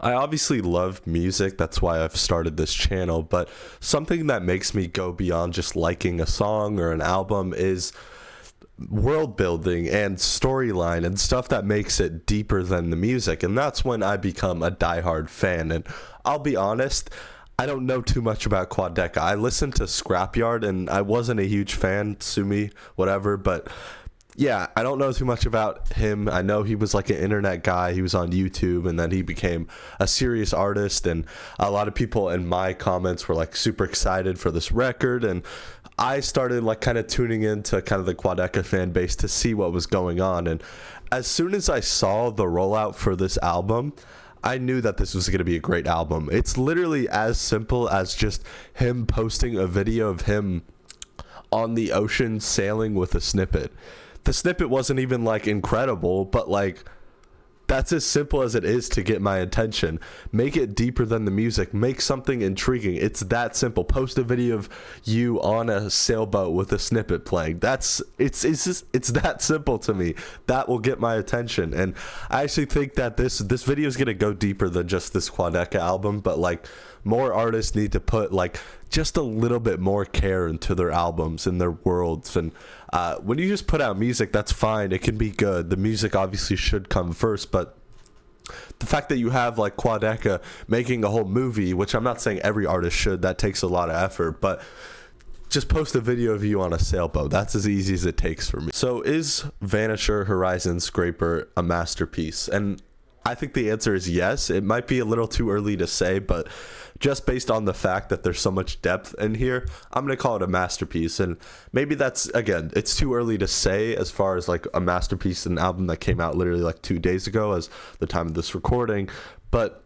I obviously love music, that's why I've started this channel, but something that makes me go beyond just liking a song or an album is world building and storyline and stuff that makes it deeper than the music. And that's when I become a diehard fan. And I'll be honest, I don't know too much about Quadeca. I listened to Scrapyard and I wasn't a huge fan, sue me, whatever, but yeah, I don't know too much about him. I know he was like an internet guy. He was on YouTube and then he became a serious artist. And a lot of people in my comments were like super excited for this record. And I started like kind of tuning into kind of the Quadeca fan base to see what was going on. And as soon as I saw the rollout for this album, I knew that this was going to be a great album. It's literally as simple as just him posting a video of him on the ocean sailing with a snippet. The snippet wasn't even like incredible, but like that's as simple as it is to get my attention. Make it deeper than the music. Make something intriguing. It's that simple. Post a video of you on a sailboat with a snippet playing. It's that simple to me. That will get my attention. And I actually think that this video is gonna go deeper than just this Quadeca album, but like more artists need to put like just a little bit more care into their albums and their worlds. And when you just put out music, that's fine. It can be good. The music obviously should come first, but the fact that you have like Quadeca making a whole movie, which I'm not saying every artist should, that takes a lot of effort, but just post a video of you on a sailboat. That's as easy as it takes for me. So is Vanisher Horizon Scraper a masterpiece? And I think the answer is yes. It might be a little too early to say, but just based on the fact that there's so much depth in here, I'm going to call it a masterpiece. And maybe that's, again, it's too early to say as far as like a masterpiece, an album that came out literally like 2 days ago as the time of this recording. But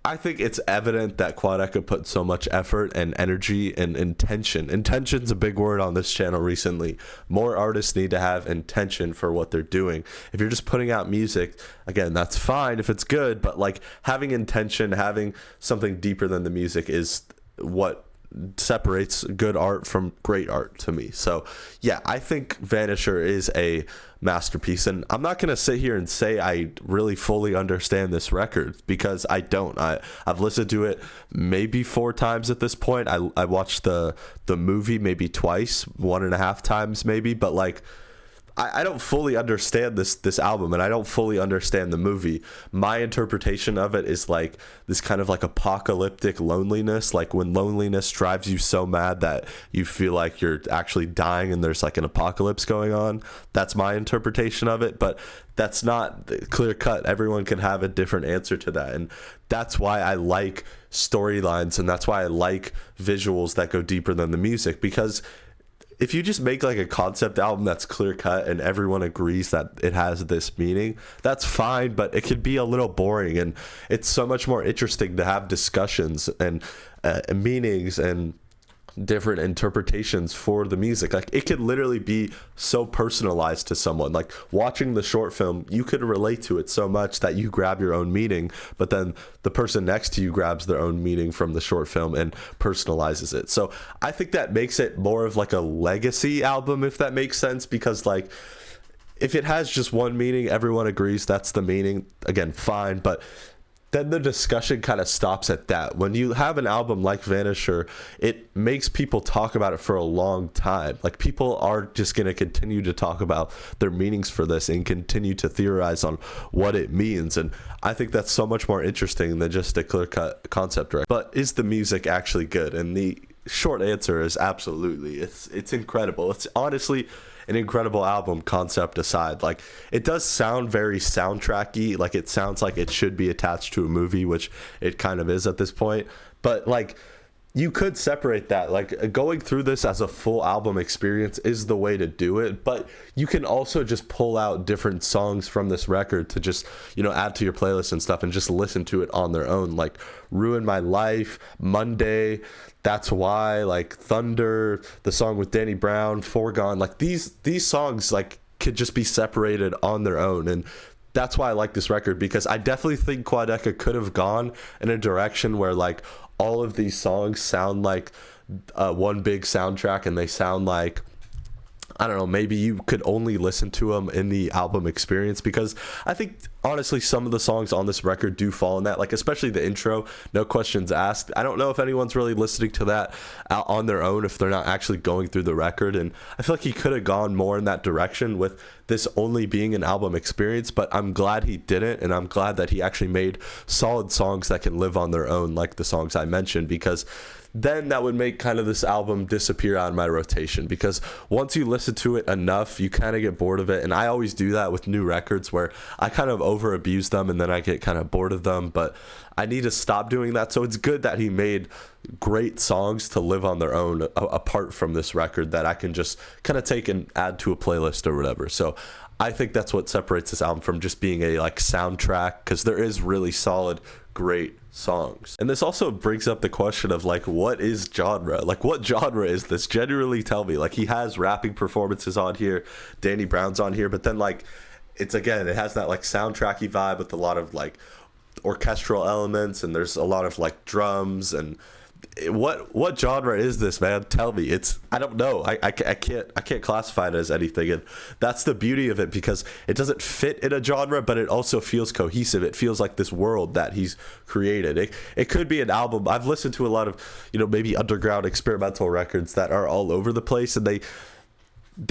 I think it's evident that Quadeca put so much effort and energy and intention. Intention's a big word on this channel recently. More artists need to have intention for what they're doing. If you're just putting out music, again, that's fine if it's good, but like having intention, having something deeper than the music is what separates good art from great art to me. So yeah, I think Vanisher is a masterpiece, and I'm not gonna sit here and say I really fully understand this record because I don't. I've listened to it maybe 4 times at this point. I watched the movie maybe twice, 1.5 times maybe, but like I don't fully understand this album, and I don't fully understand the movie. My interpretation of it is like this kind of like apocalyptic loneliness, like when loneliness drives you so mad that you feel like you're actually dying and there's like an apocalypse going on. That's my interpretation of it, but that's not clear cut. Everyone can have a different answer to that, and that's why I like storylines, and that's why I like visuals that go deeper than the music, because if you just make like a concept album that's clear cut and everyone agrees that it has this meaning, that's fine, but it could be a little boring. And it's so much more interesting to have discussions and meanings and different interpretations for the music. Like it could literally be so personalized to someone. Like watching the short film, you could relate to it so much that you grab your own meaning, but then the person next to you grabs their own meaning from the short film and personalizes it. So I think that makes it more of like a legacy album, if that makes sense, because like if it has just one meaning, everyone agrees that's the meaning, again, fine, but then the discussion kind of stops at that. When you have an album like Vanisher, it makes people talk about it for a long time. Like people are just going to continue to talk about their meanings for this and continue to theorize on what it means. And I think that's so much more interesting than just a clear-cut concept record. But is the music actually good? And the short answer is absolutely. It's incredible. It's honestly an incredible album, concept aside. Like it does sound very soundtracky, like it sounds like it should be attached to a movie, which it kind of is at this point, but like you could separate that. Like going through this as a full album experience is the way to do it, but you can also just pull out different songs from this record to just, you know, add to your playlist and stuff and just listen to it on their own. Like Ruin My Life, Monday, That's Why, like Thunder, the song with Danny Brown, Foregone, like these songs like could just be separated on their own. And that's why I like this record, because I definitely think Quadeca could have gone in a direction where like all of these songs sound like one big soundtrack, and they sound like I don't know, maybe you could only listen to them in the album experience, because I think honestly some of the songs on this record do fall in that, like especially the intro, No Questions Asked. I don't know if anyone's really listening to that out on their own if they're not actually going through the record, and I feel like he could have gone more in that direction with this only being an album experience, but I'm glad he didn't, and I'm glad that he actually made solid songs that can live on their own, like the songs I mentioned, because then that would make kind of this album disappear out of my rotation, because once you listen to it enough, you kind of get bored of it. And I always do that with new records, where I kind of over abuse them and then I get kind of bored of them, but I need to stop doing that. So it's good that he made great songs to live on their own apart from this record that I can just kind of take and add to a playlist or whatever. So I think that's what separates this album from just being a like soundtrack, because there is really solid, great songs. And this also brings up the question of like, what is genre? Like, what genre is this? Genuinely tell me. Like, he has rapping performances on here, Danny Brown's on here, but then like, it's again, it has that like soundtracky vibe with a lot of like orchestral elements, and there's a lot of like drums. And what genre is this, man? Tell me. I don't know. I can't classify it as anything, and that's the beauty of it, because it doesn't fit in a genre, but it also feels cohesive. It feels like this world that he's created. It could be an album. I've listened to a lot of, maybe underground experimental records that are all over the place, and they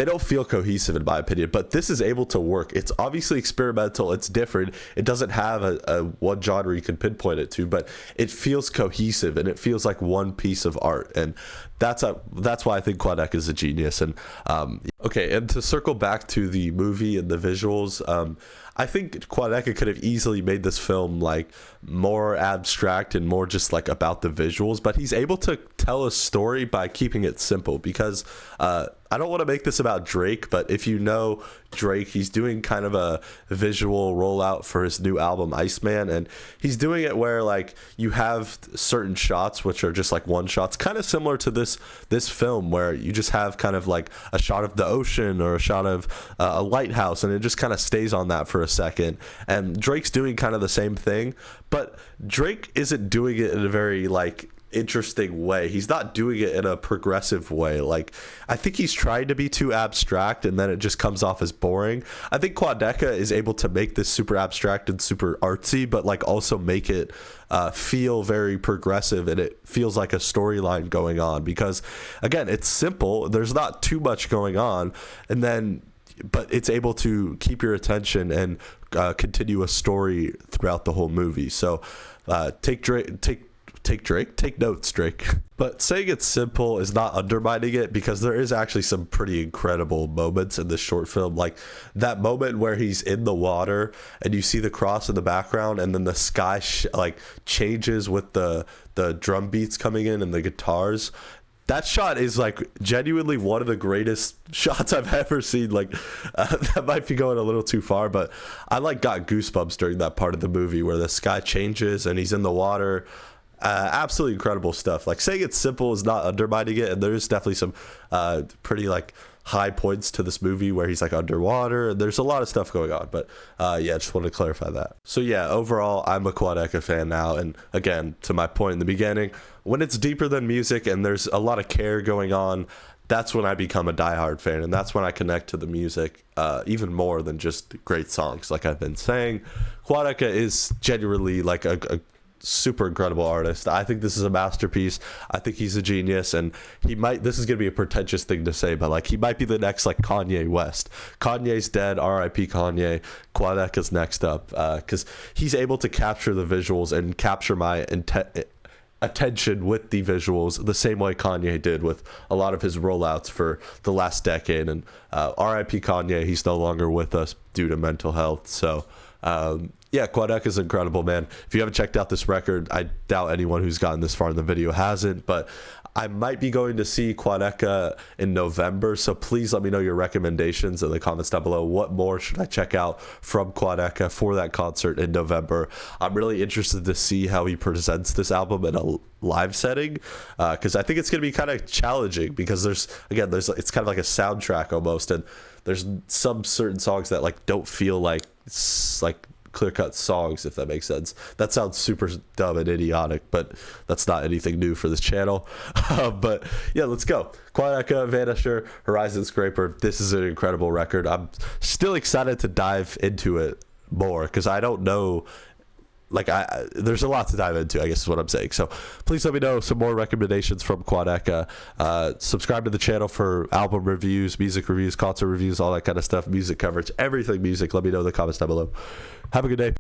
don't feel cohesive in my opinion, but this is able to work. It's obviously experimental, it's different, it doesn't have a one genre you can pinpoint it to, but it feels cohesive and it feels like one piece of art, and that's why I think Quadeca is a genius. And okay, and to circle back to the movie and the visuals, I think Quadeca could have easily made this film like more abstract and more just like about the visuals, but he's able to tell a story by keeping it simple, because I don't want to make this about Drake, but if you know Drake, he's doing kind of a visual rollout for his new album Iceman, and he's doing it where like you have certain shots which are just like one shots, kind of similar to this film, where you just have kind of like a shot of the ocean or a shot of a lighthouse, and it just kind of stays on that for a second. And Drake's doing kind of the same thing, but Drake isn't doing it in a very like interesting way. He's not doing it in a progressive way. Like, I think he's trying to be too abstract, and then it just comes off as boring. I think Quadeca is able to make this super abstract and super artsy, but like also make it feel very progressive, and it feels like a storyline going on, because again, it's simple, there's not too much going on, and then but it's able to keep your attention and continue a story throughout the whole movie. So take notes, Drake. But saying it's simple is not undermining it, because there is actually some pretty incredible moments in this short film, like that moment where he's in the water and you see the cross in the background, and then the sky like changes with the drum beats coming in and the guitars. That shot is like genuinely one of the greatest shots I've ever seen. Like that might be going a little too far, but I like got goosebumps during that part of the movie where the sky changes and he's in the water. Absolutely incredible stuff. Like, saying it's simple is not undermining it, and there's definitely some pretty like high points to this movie where he's like underwater, and there's a lot of stuff going on. But yeah, just wanted to clarify that. So yeah, overall, I'm a Quadeca fan now, and again, to my point in the beginning, when it's deeper than music and there's a lot of care going on, that's when I become a diehard fan, and that's when I connect to the music even more than just great songs. Like I've been saying, Quadeca is genuinely like a super incredible artist. I think this is a masterpiece. I think he's a genius, and this is gonna be a pretentious thing to say, but like he might be the next like Kanye West. Kanye's dead, R.I.P. Kanye. Quadeca's next up, because he's able to capture the visuals and capture my attention with the visuals the same way Kanye did with a lot of his rollouts for the last decade. And R.I.P. Kanye, he's no longer with us due to mental health. So yeah, Quadeca is incredible, man. If you haven't checked out this record, I doubt anyone who's gotten this far in the video hasn't, but I might be going to see Quadeca in November, so please let me know your recommendations in the comments down below. What more should I check out from Quadeca for that concert in November? I'm really interested to see how he presents this album in a live setting, because I think it's going to be kind of challenging, because it's kind of like a soundtrack almost, and there's some certain songs that like don't feel like clear-cut songs, if that makes sense. That sounds super dumb and idiotic, but that's not anything new for this channel. But yeah, let's go. Quadeca, Vanisher, Horizon Scraper. This is an incredible record. I'm still excited to dive into it more because I don't know, like, there's a lot to dive into, I guess is what I'm saying. So please let me know some more recommendations from Quadeca. Subscribe to the channel for album reviews, music reviews, concert reviews, all that kind of stuff, music coverage, everything music. Let me know in the comments down below. Have a good day.